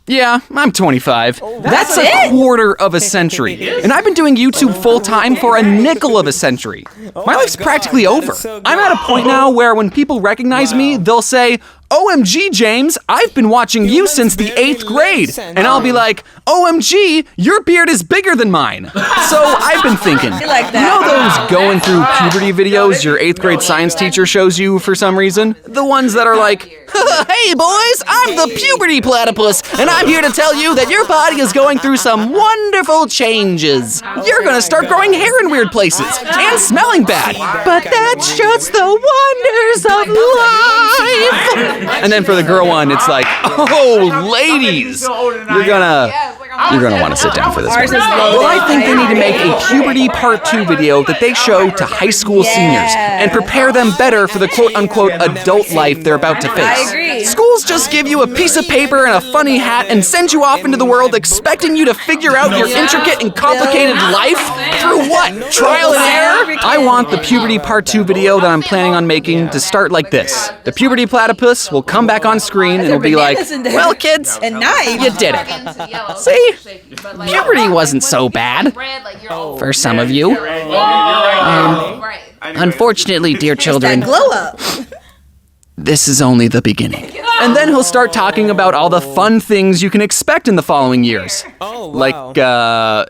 Yeah, I'm 25. That's a quarter of a century. And I've been doing YouTube full-time for a nickel of a century. My life's practically over. I'm at a point now where when people recognize me, they'll say, OMG, James, I've been watching you since the 8th grade. And I'll be like, OMG, your beard is bigger than mine. So I've been thinking, you know those going through puberty videos your 8th grade science teacher shows you for some reason? The ones that are like, hey boys, I'm the puberty platypus, and I'm here to tell you that your body is going through some wonderful changes. You're gonna start growing hair in weird places, and smelling bad. But that's just the wonders of life. And then for the girl one, it's like, oh, ladies, you're gonna want to sit down for this one. Well, I think they need to make a puberty part 2 video that they show to high school seniors and prepare them better for the quote-unquote adult life they're about to face. I agree. Schools just give you a piece of paper and a funny hat and send you off into the world expecting you to figure out your intricate and complicated life through what? Trial and error? I want the puberty part 2 video that I'm planning on making to start like this. The puberty platypus will come back on screen and it'll be like, well, kids, you did it. See? Puberty wasn't so bad for some of you. Unfortunately, dear children, Glow up. this is only the beginning. And then he'll start talking about all the fun things you can expect in the following years. Like,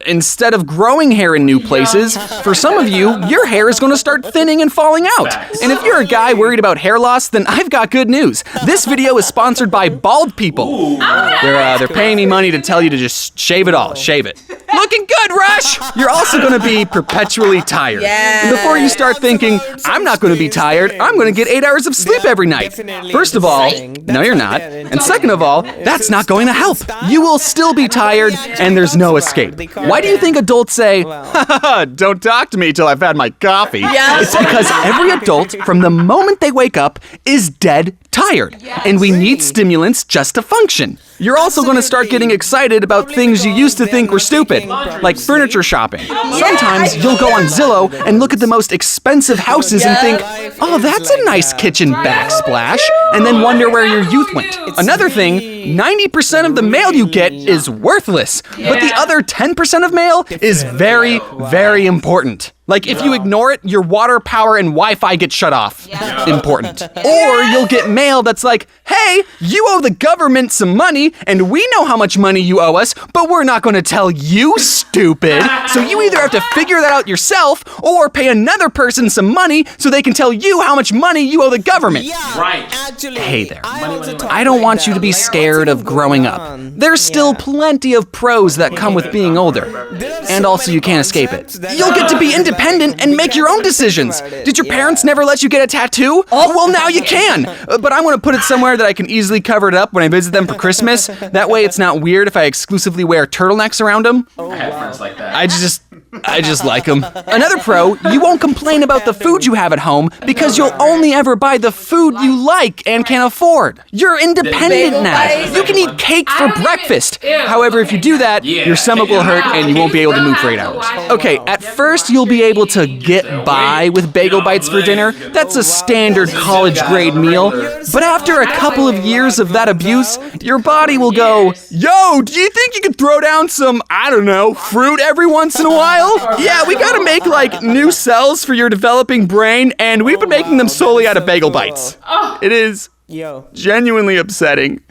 instead of growing hair in new places, for some of you, your hair is going to start thinning and falling out. And if you're a guy worried about hair loss, then I've got good news. This video is sponsored by bald people. They're paying me money to tell you to just shave it all. Shave it. Looking good, Rush! You're also going to be perpetually tired. And before you start thinking, I'm not going to be tired, I'm going to get 8 hours of sleep every night. First of all, no you're not. And second of all, that's not going to help. You will still be tired, and there's no escape. Why do you think adults say, don't talk to me till I've had my coffee? It's because every adult, from the moment they wake up, is dead tired. And we need stimulants just to function. You're also going to start getting excited about things you used to think were stupid, like furniture shopping. Sometimes you'll go on Zillow and look at the most expensive houses and think, oh, that's a nice kitchen backsplash, and then wonder where your youth went. Another thing, 90% of the mail you get is worthless, but the other 10% of mail is very, very important. Like, if you ignore it, your water, power, and Wi-Fi get shut off. Important. Or you'll get mail that's like, hey, you owe the government some money, and we know how much money you owe us, but we're not going to tell you, stupid. So you either have to figure that out yourself, or pay another person some money so they can tell you how much money you owe the government. Hey there. I don't want you to be scared of growing up. There's still plenty of pros that come with being older. And also you can't escape it. You'll get to be independent and make your own decisions. Did your parents never let you get a tattoo? Oh, well, now you can. But I'm going to put it somewhere that I can easily cover it up when I visit them for Christmas. That way it's not weird if I exclusively wear turtlenecks around them. I have friends like that. I just like them. Another pro, you won't complain about the food you have at home because you'll only ever buy the food you like and can afford. You're independent now. You can eat cake for breakfast. However, if you do that, your stomach will hurt and you won't be able to move for 8 hours. Okay, at first you'll be able to get by with bagel bites for dinner. That's a standard college grade meal. But after a couple of years of that abuse, your body will go, yo, do you think you could throw down some, I don't know, fruit every once in a while? Yeah, we gotta make like new cells for your developing brain, and we've been making them solely out of bagel bites. It is genuinely upsetting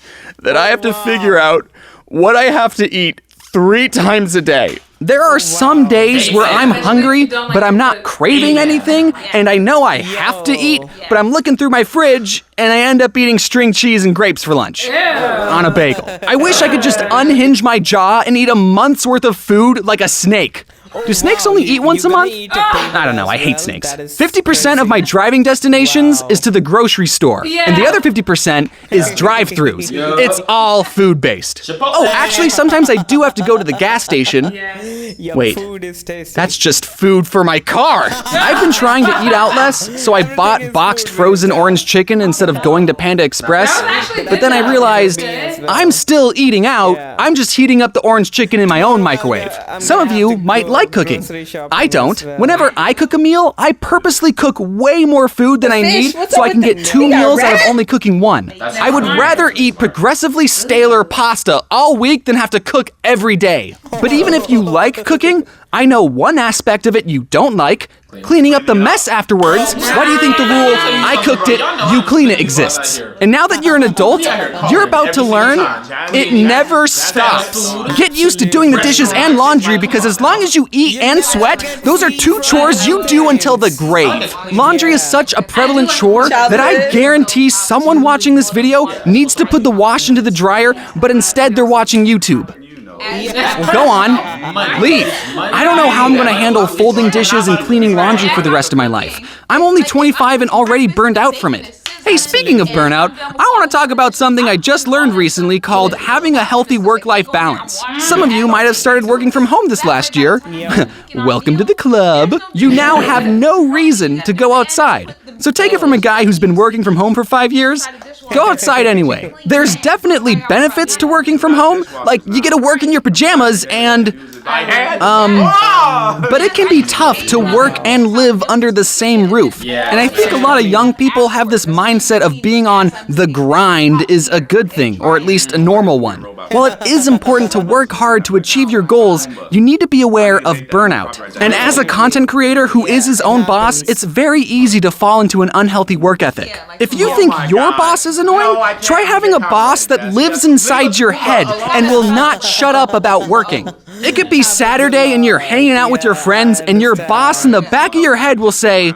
that I have to figure out what I have to eat 3 times a day. There are some days where I'm hungry, but I'm not craving anything, and I know I have to eat, but I'm looking through my fridge, and I end up eating string cheese and grapes for lunch. On a bagel. I wish I could just unhinge my jaw and eat a month's worth of food like a snake. Do snakes only eat once a month? I don't know, I hate snakes. 50% of my driving destinations is to the grocery store, and the other 50% is drive-thrus. It's all food-based. Oh, actually, sometimes I do have to go to the gas station. Wait, that's just food for my car. I've been trying to eat out less, so I bought boxed frozen orange chicken instead of going to Panda Express, but then I realized I'm still eating out. I'm just heating up the orange chicken in my own microwave. Some of you might like cooking. I don't. Whenever I cook a meal, I purposely cook way more food than I need so I can get 2 meals out of only cooking 1. I would rather eat progressively staler pasta all week than have to cook every day. But even if you like cooking, I know one aspect of it you don't like: cleaning up the mess afterwards. Why do you think the rule, I cooked it, you clean it, exists? And now that you're an adult, you're about to learn it never stops. Get used to doing the dishes and laundry, because as long as you eat and sweat, those are 2 chores you do until the grave. Laundry is such a prevalent chore that I guarantee someone watching this video needs to put the wash into the dryer, but instead they're watching YouTube. Well, go on. Leave. I don't know how I'm going to handle folding dishes and cleaning laundry for the rest of my life. I'm only 25 and already burned out from it. Hey, speaking of burnout, I want to talk about something I just learned recently called having a healthy work-life balance. Some of you might have started working from home this last year. Welcome to the club. You now have no reason to go outside. So take it from a guy who's been working from home for 5 years. Go outside anyway. There's definitely benefits to working from home, like you get to work in your pajamas and... but it can be tough to work and live under the same roof. And I think a lot of young people have this mindset of being on the grind is a good thing, or at least a normal one. While it is important to work hard to achieve your goals, you need to be aware of burnout. And as a content creator who is his own boss, it's very easy to fall into an unhealthy work ethic. If you think your boss is annoying, try having a boss that lives inside your head and will not shut up about working. It could be Saturday and you're hanging out with your friends, and your boss in the back of your head will say,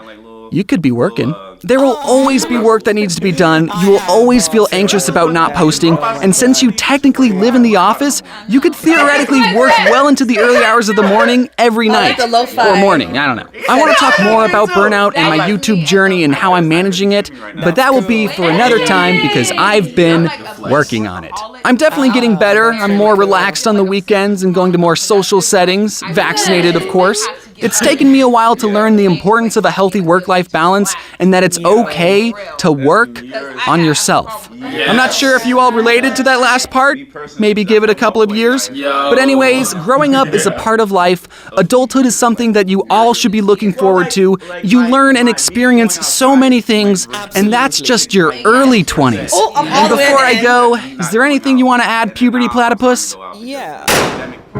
"You could be working." There will always be work that needs to be done. You will always feel anxious about not posting, and since you technically live in the office, you could theoretically work well into the early hours of the morning every night. Or morning, I don't know. I want to talk more about burnout and my YouTube journey and how I'm managing it, but that will be for another time because I've been working on it. I'm definitely getting better. I'm more relaxed on the weekends and going to more social settings, vaccinated of course. It's taken me a while to learn the importance of a healthy work-life balance and that it's okay to work on yourself. I'm not sure if you all related to that last part. Maybe give it a couple of years. But anyways, growing up is a part of life. Adulthood is something that you all should be looking forward to. You learn and experience so many things, and that's just your early 20s. And before I go, is there anything you want to add, Puberty Platypus? Yeah.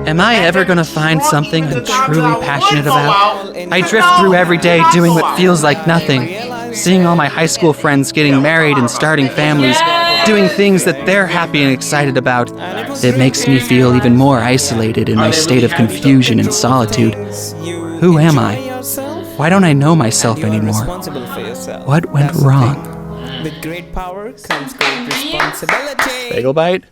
Am I ever gonna find something I'm truly passionate about? I drift through every day doing what feels like nothing. Seeing all my high school friends getting married and starting families, doing things that they're happy and excited about. It makes me feel even more isolated in my state of confusion and solitude. Who am I? Why don't I know myself anymore? What went wrong? With great power comes great responsibility. Bagel bite?